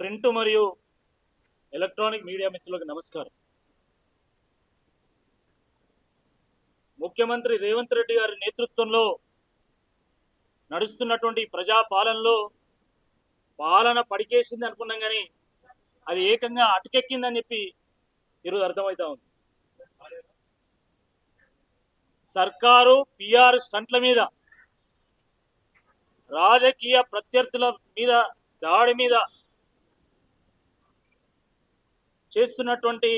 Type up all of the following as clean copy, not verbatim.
Print మరియు electronic media మిత్రులకు నమస్కారం. ముఖ్యమంత్రి రేవంత్ రెడ్డి గారి నేతృత్వంలో నడుస్తున్నటువంటి ప్రజా పాలనలో పాలన పడికేసింది అనుకున్నాం, కానీ అది ఏకంగా అటుకెక్కిందని చెప్పి ఈరోజు అర్థమవుతా ఉంది. సర్కారు పిఆర్ స్టంట్ల మీద, రాజకీయ ప్రత్యర్థుల మీద దాడి మీద చేస్తున్నటువంటి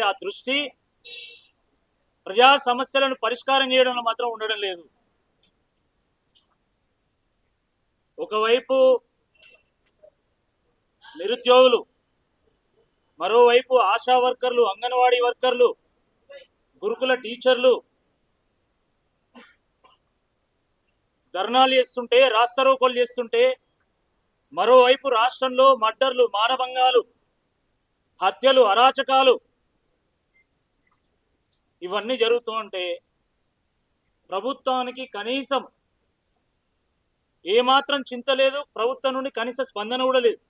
ఆ దృష్టి ప్రజా సమస్యలను పరిష్కారం చేయడంలో మాత్రం ఉండడం లేదు. ఒకవైపు నిరుద్యోగులు, మరోవైపు ఆశా వర్కర్లు, అంగన్వాడీ వర్కర్లు, గురుకుల టీచర్లు ధర్నాలు చేస్తుంటే, రాస్తారోకోలు చేస్తుంటే, మరోవైపు రాష్ట్రంలో మర్డర్లు, మానభంగాలు, హత్యలు, అరాచకాలు ఇవన్నీ జరుగుతూ ఉంటే ప్రభుత్వానికి కనీసం ఏమాత్రం చింత లేదు. ప్రభుత్వం నుండి కనీస స్పందన కూడా లేదు.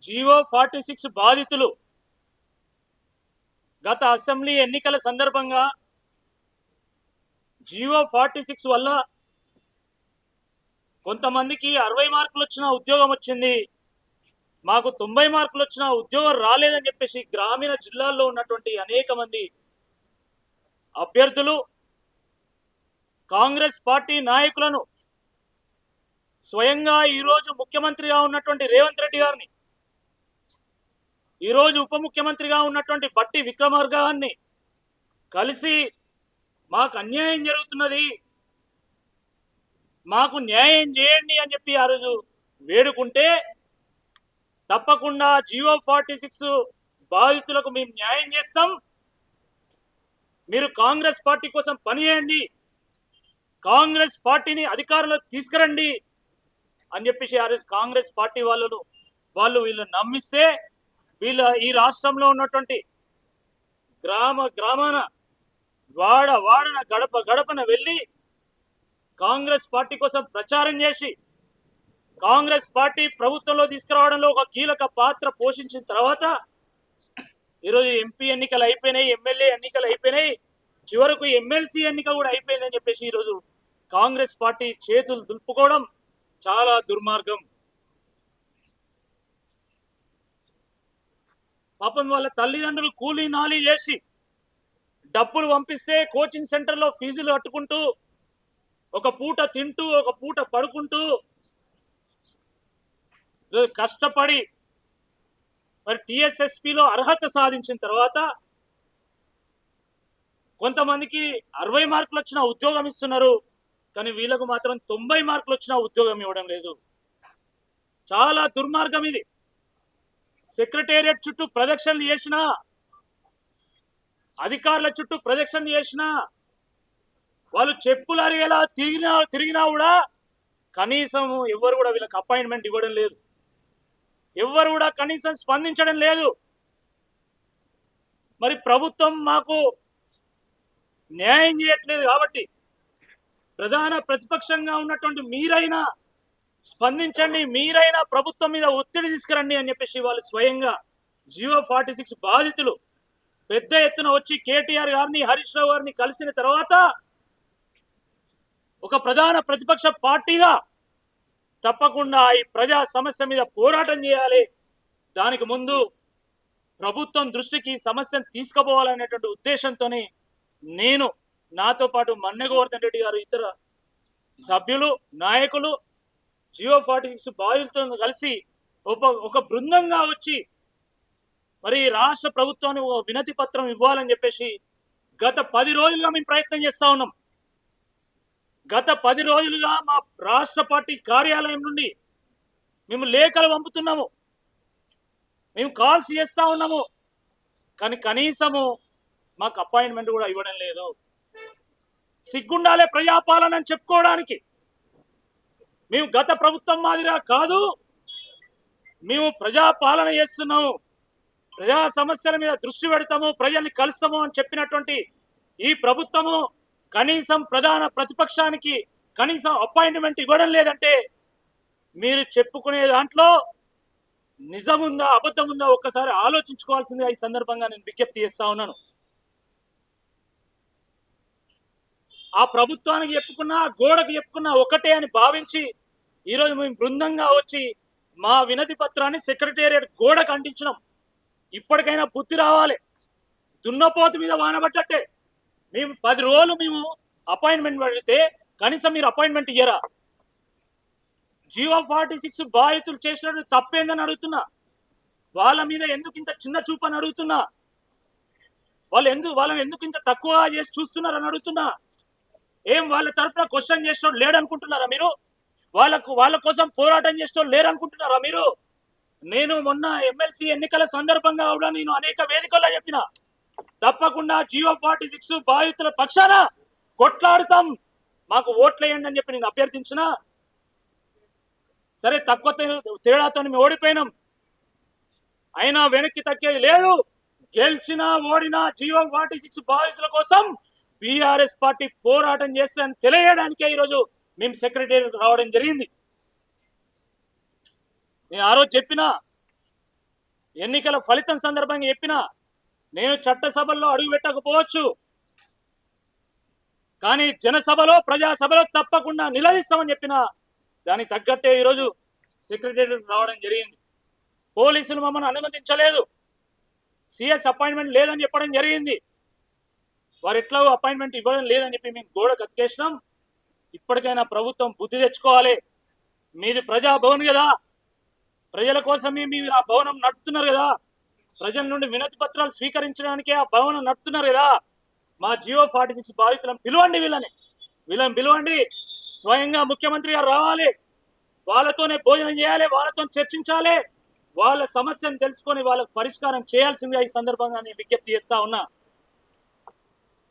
జీవో 46 బాధితులు గత అసెంబ్లీ ఎన్నికల సందర్భంగా జీవో 46 వల్ల కొంతమందికి 60 మార్కులు వచ్చిన ఉద్యోగం వచ్చింది, మాకు 90 మార్కులు వచ్చిన ఉద్యోగం రాలేదని చెప్పేసి గ్రామీణ జిల్లాల్లో ఉన్నటువంటి అనేక మంది అభ్యర్థులు కాంగ్రెస్ పార్టీ నాయకులను స్వయంగా ఈరోజు ముఖ్యమంత్రిగా ఉన్నటువంటి రేవంత్ రెడ్డి గారిని, ఈరోజు ఉప ముఖ్యమంత్రిగా ఉన్నటువంటి బట్టి విక్రమార్క గారిని కలిసి మాకు అన్యాయం జరుగుతున్నది, మాకు న్యాయం చేయండి అని చెప్పి ఆ రోజు వేడుకుంటే, తప్పకుండా జీవో 46 బాధితులకు మేము న్యాయం చేస్తాం, మీరు కాంగ్రెస్ పార్టీ కోసం పనిచేయండి, కాంగ్రెస్ పార్టీని అధికారంలోకి తీసుకురండి అని చెప్పేసి ఆ రోజు కాంగ్రెస్ పార్టీ వీళ్ళు నమ్మిస్తే, ఈ రాష్ట్రంలో ఉన్నటువంటి గ్రామాన వాడన గడపన వెళ్ళి కాంగ్రెస్ పార్టీ కోసం ప్రచారం చేసి కాంగ్రెస్ పార్టీ ప్రభుత్వంలో తీసుకురావడంలో ఒక కీలక పాత్ర పోషించిన తర్వాత ఈరోజు ఎంపీ ఎన్నికలు అయిపోయినాయి, ఎమ్మెల్యే ఎన్నికలు అయిపోయినాయి, చివరకు ఎమ్మెల్సీ ఎన్నిక కూడా అయిపోయిందని చెప్పేసి ఈరోజు కాంగ్రెస్ పార్టీ చేతులు దులుపుకోవడం చాలా దుర్మార్గం. పాపం వాళ్ళ తల్లిదండ్రులు కూలీ నాలి చేసి డబ్బులు పంపిస్తే కోచింగ్ సెంటర్లో ఫీజులు కట్టుకుంటూ, ఒక పూట తింటూ ఒక పూట పడుకుంటూ కష్టపడి మరి టిఎస్ఎస్పిలో అర్హత సాధించిన తర్వాత కొంతమందికి 60 మార్కులు వచ్చిన ఉద్యోగం ఇస్తున్నారు, కానీ వీళ్ళకు మాత్రం 90 మార్కులు వచ్చిన ఉద్యోగం ఇవ్వడం లేదు. చాలా దుర్మార్గం ఇది. సెక్రటేరియట్ చుట్టూ ప్రదక్షిణలు చేసినా, అధికారుల చుట్టూ ప్రదక్షిణలు చేసినా, వాళ్ళు చెప్పులు అరిగేలా తిరిగినా కూడా కనీసం ఎవరు కూడా వీళ్ళకి అపాయింట్మెంట్ ఇవ్వడం లేదు, ఎవరు కూడా కనీసం స్పందించడం లేదు. మరి ప్రభుత్వం మాకు న్యాయం చేయట్లేదు కాబట్టి ప్రధాన ప్రతిపక్షంగా ఉన్నటువంటి మీరైనా స్పందించండి, మీరైనా ప్రభుత్వం మీద ఒత్తిడి తీసుకురండి అని చెప్పేసి వాళ్ళు స్వయంగా జీవో 46 బాధితులు పెద్ద ఎత్తున వచ్చి కేటీఆర్ గారిని, హరీష్ రావు గారిని కలిసిన తర్వాత ఒక ప్రధాన ప్రతిపక్ష పార్టీగా తప్పకుండా ఈ ప్రజా సమస్య మీద పోరాటం చేయాలి, దానికి ముందు ప్రభుత్వం దృష్టికి సమస్యను తీసుకుపోవాలనేటువంటి ఉద్దేశంతోనే నేను, నాతో పాటు మన్నె గోవర్ధన్ రెడ్డి గారు, ఇతర సభ్యులు, నాయకులు జీవో 46 బాధితులతో కలిసి ఒక బృందంగా వచ్చి మరి రాష్ట్ర ప్రభుత్వాన్ని ఒక వినతి పత్రం ఇవ్వాలని చెప్పేసి గత 10 రోజులుగా మేము ప్రయత్నం చేస్తా ఉన్నాం. గత 10 రోజులుగా మా రాష్ట్ర పార్టీ కార్యాలయం నుండి మేము లేఖలు పంపుతున్నాము, మేము కాల్స్ చేస్తా ఉన్నాము, కానీ కనీసము మాకు అపాయింట్మెంట్ కూడా ఇవ్వడం లేదు. సిగ్గుండాలే ప్రజాపాలన అని చెప్పుకోవడానికి. మేము గత ప్రభుత్వం మాదిరిగా కాదు, మేము ప్రజాపాలన చేస్తున్నాము, ప్రజా సమస్యల మీద దృష్టి పెడతాము, ప్రజల్ని కలుస్తాము అని చెప్పినటువంటి ఈ ప్రభుత్వము కనీసం ప్రధాన ప్రతిపక్షానికి కనీసం అపాయింట్మెంట్ ఇవ్వడం లేదంటే మీరు చెప్పుకునే దాంట్లో నిజముందా అబద్ధం ఉందా ఒక్కసారి ఆలోచించుకోవాల్సిందిగా ఈ సందర్భంగా నేను విజ్ఞప్తి చేస్తా ఉన్నాను. ఆ ప్రభుత్వానికి చెప్పుకున్నా గోడకు చెప్పుకున్నా ఒకటే అని భావించి ఈరోజు మేము బృందంగా వచ్చి మా వినతి పత్రాన్ని సెక్రటేరియట్ గోడకు అంటించినాం. ఇప్పటికైనా బుద్ధి రావాలి. దున్నపోతు మీద వానబట్టట్టే మేము 10 రోజులు మేము అపాయింట్మెంట్ పడితే కనీసం మీరు అపాయింట్మెంట్ ఇయ్యరా? G46 బాధితులు చేసినట్టు తప్పేందని అడుగుతున్నా. వాళ్ళ మీద ఎందుకు ఇంత చిన్న చూపు అని అడుగుతున్నా. వాళ్ళని ఎందుకు ఇంత తక్కువగా చేసి చూస్తున్నారని అడుగుతున్నా. ఏం వాళ్ళ తరపున క్వశ్చన్ చేసిన లేడనుకుంటున్నారా మీరు? వాళ్ళ కోసం పోరాటం చేసిన లేరనుకుంటున్నారా మీరు? నేను మొన్న ఎమ్మెల్సీ ఎన్నికల సందర్భంగా కూడా నేను అనేక వేదికల్లో చెప్పిన, తప్పకుండా G46 బాధితుల పక్షాన కొట్లాడుతాం, మాకు ఓట్లేయండి అని చెప్పి నేను అభ్యర్థించిన. సరే తక్కువ తేడాతో మేము ఓడిపోయినాం, అయినా వెనక్కి తగ్గేది లేదు. గెలిచినా ఓడినా G46 బాధితుల కోసం బీఆర్ఎస్ పార్టీ పోరాటం చేస్తానని తెలియడానికే ఈరోజు మేము సెక్రటేరియట్ రావడం జరిగింది. నేను ఆ రోజు చెప్పిన, ఎన్నికల ఫలితం సందర్భంగా చెప్పిన, నేను చట్టసభల్లో అడుగు పెట్టకపోవచ్చు, కానీ జనసభలో ప్రజాసభలో తప్పకుండా నిలదీస్తామని చెప్పిన. దానికి తగ్గట్టే ఈరోజు సెక్రటేరియట్ రావడం జరిగింది. పోలీసులు మమ్మల్ని అనుమతించలేదు, సిఎస్ అపాయింట్మెంట్ లేదని చెప్పడం జరిగింది. వారు ఎట్లా అపాయింట్మెంట్ ఇవ్వడం లేదని చెప్పి మేము గోడ కతికేసినాం. ఇప్పటికైనా ప్రభుత్వం బుద్ధి తెచ్చుకోవాలి. మీది ప్రజాభవన్ కదా, ప్రజల కోసమే మీరు ఆ భవనం నడుపుతున్నారు కదా, ప్రజల నుండి వినతి పత్రాలు స్వీకరించడానికే ఆ భవనం నడుపుతున్నారు కదా. మా G46 బాధితులను పిలవండి, వీళ్ళని పిలవండి. స్వయంగా ముఖ్యమంత్రి గారు రావాలి, వాళ్ళతోనే భోజనం చేయాలి, వాళ్ళతో చర్చించాలి, వాళ్ళ సమస్యను తెలుసుకొని వాళ్ళకు పరిష్కారం చేయాల్సిందిగా ఈ సందర్భంగా నేను విజ్ఞప్తి చేస్తా ఉన్నా.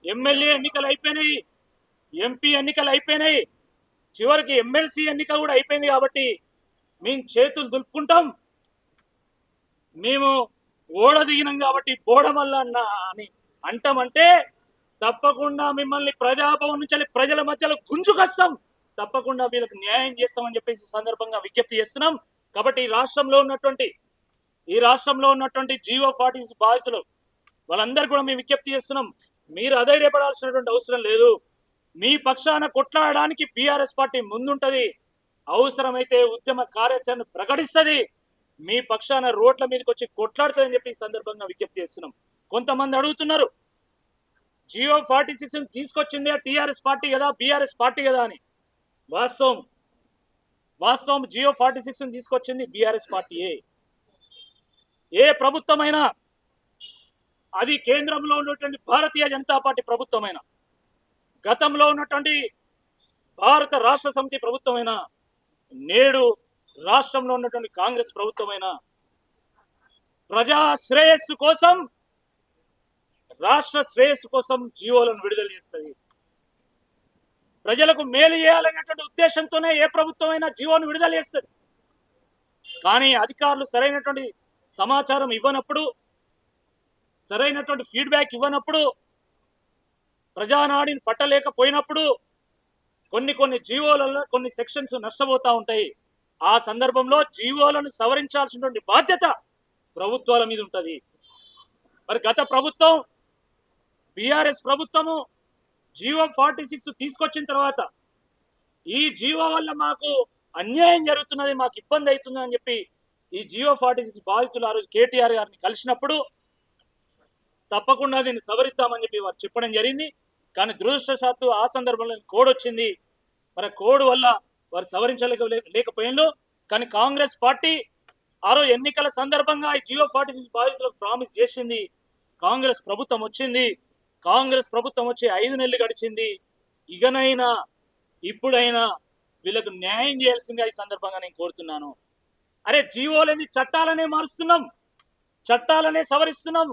ఎమ్మెల్యే ఎన్నికలు అయిపోయినాయి, ఎంపీ ఎన్నికలు అయిపోయినాయి, చివరికి ఎమ్మెల్సీ ఎన్నిక కూడా అయిపోయింది. కాబట్టి మేము చేతులు దులుపుకుంటాం. మేము ఓడ దిగినాం కాబట్టి బోడమల్ల అని అంటామంటే తప్పకుండా మిమ్మల్ని ప్రజాభవన్ నుంచి ప్రజల మధ్యలో గుంజుకొస్తాం, తప్పకుండా వీళ్ళకి న్యాయం చేస్తామని చెప్పేసి సందర్భంగా విజ్ఞప్తి చేస్తున్నాం. కాబట్టి ఈ రాష్ట్రంలో ఉన్నటువంటి G46 బాధితులు వాళ్ళందరూ కూడా మేము విజ్ఞప్తి చేస్తున్నాం. మీరు అధైర్యపడాల్సినటువంటి అవసరం లేదు. మీ పక్షాన కొట్లాడడానికి బీఆర్ఎస్ పార్టీ ముందుంటది. అవసరమైతే ఉద్యమ కార్యాచరణ ప్రకటిస్తుంది. మీ పక్షాన రోడ్ల మీదకి వచ్చి కొట్లాడుతుందని చెప్పి ఈ సందర్భంగా విజ్ఞప్తి చేస్తున్నాం. కొంతమంది అడుగుతున్నారు, G46 తీసుకొచ్చిందే టీఆర్ఎస్ పార్టీ కదా, బీఆర్ఎస్ పార్టీ కదా అని. వాస్తవం G46 తీసుకొచ్చింది బీఆర్ఎస్ పార్టీయే. ఏ ప్రభుత్వమైనా, అది కేంద్రంలో ఉన్నటువంటి భారతీయ జనతా పార్టీ ప్రభుత్వమైనా, గతంలో ఉన్నటువంటి భారత రాష్ట్ర సమితి ప్రభుత్వమైనా, నేడు రాష్ట్రంలో ఉన్నటువంటి కాంగ్రెస్ ప్రభుత్వమైనా ప్రజా శ్రేయస్సు కోసం, రాష్ట్ర శ్రేయస్సు కోసం జీవోలను విడుదల చేస్తుంది. ప్రజలకు మేలు చేయాలనేటువంటి ఉద్దేశంతోనే ఏ ప్రభుత్వమైనా జీవోను విడుదల చేస్తుంది. కానీ అధికారులు సరైనటువంటి సమాచారం ఇవ్వనప్పుడు, సరైనటువంటి ఫీడ్బ్యాక్ ఇవ్వనప్పుడు, ప్రజానాడిని పట్టలేకపోయినప్పుడు కొన్ని జీవోలలో కొన్ని సెక్షన్స్ నష్టపోతూ ఉంటాయి. ఆ సందర్భంలో జీవోలను సవరించాల్సినటువంటి బాధ్యత ప్రభుత్వాల మీద ఉంటుంది. మరి గత ప్రభుత్వం, బీఆర్ఎస్ ప్రభుత్వము G46 తీసుకొచ్చిన తర్వాత ఈ జీవో వల్ల మాకు అన్యాయం జరుగుతున్నది, మాకు ఇబ్బంది అవుతుంది అని చెప్పి ఈ G46 బాధితులు ఆ రోజు కేటీఆర్ గారిని కలిసినప్పుడు తప్పకుండా దీన్ని సవరిద్దామని చెప్పి వారు చెప్పడం జరిగింది. కానీ దురదృష్టవశాత్తు ఆ సందర్భంలో కోడ్ వచ్చింది. మరి కోడ్ వల్ల వారు సవరించలేకపోయినారు. కానీ కాంగ్రెస్ పార్టీ ఆ రోజు ఎన్నికల సందర్భంగా ఈ G46 బాధితులకు ప్రామిస్ చేసింది. కాంగ్రెస్ ప్రభుత్వం వచ్చింది, కాంగ్రెస్ ప్రభుత్వం వచ్చి 5 నెలలు గడిచింది. ఇకనైనా ఇప్పుడైనా వీళ్ళకు న్యాయం చేయాల్సిందిగా ఈ సందర్భంగా నేను కోరుతున్నాను. అరే, జీవోలేని చట్టాలనే మారుస్తున్నాం, చట్టాలనే సవరిస్తున్నాం,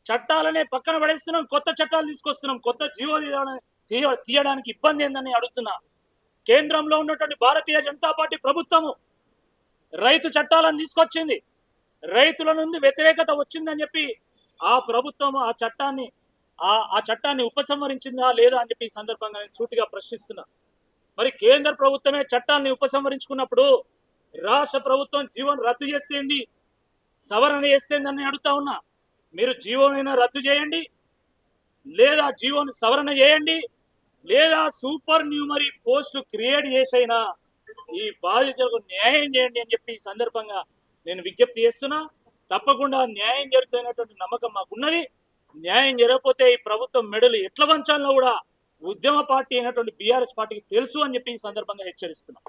చట్టాలనే పక్కన పడేస్తున్నాం, కొత్త చట్టాలు తీసుకొస్తున్నాం. కొత్త జీవో తీయడానికి ఇబ్బంది ఏందని అడుగుతున్నా. కేంద్రంలో ఉన్నటువంటి భారతీయ జనతా పార్టీ ప్రభుత్వము రైతు చట్టాలను తీసుకొచ్చింది. రైతుల నుండి వ్యతిరేకత వచ్చిందని చెప్పి ఆ ప్రభుత్వం ఆ చట్టాన్ని ఉపసంహరించిందా లేదా అని చెప్పి ఈ సందర్భంగా నేను సూటిగా ప్రశ్నిస్తున్నా. మరి కేంద్ర ప్రభుత్వమే చట్టాన్ని ఉపసంహరించుకున్నప్పుడు రాష్ట్ర ప్రభుత్వం జీవోను రద్దు చేస్తేంది, సవరణ చేస్తేందని అడుగుతా ఉన్నా. మీరు జీవోనైనా రద్దు చేయండి, లేదా జీవోను సవరణ చేయండి, లేదా సూపర్ న్యూమరీ పోస్టులు క్రియేట్ చేసైనా ఈ బాధితులకు న్యాయం చేయండి అని చెప్పి ఈ సందర్భంగా నేను విజ్ఞప్తి చేస్తున్నా. తప్పకుండా న్యాయం జరుగుతున్నటువంటి నమ్మకం మాకున్నది. న్యాయం జరగకపోతే ఈ ప్రభుత్వం మెడలు ఎట్ల వంచాలో కూడా ఉద్యమ పార్టీ అయినటువంటి బీఆర్ఎస్ పార్టీకి తెలుసు అని చెప్పి ఈ సందర్భంగా హెచ్చరిస్తున్నా.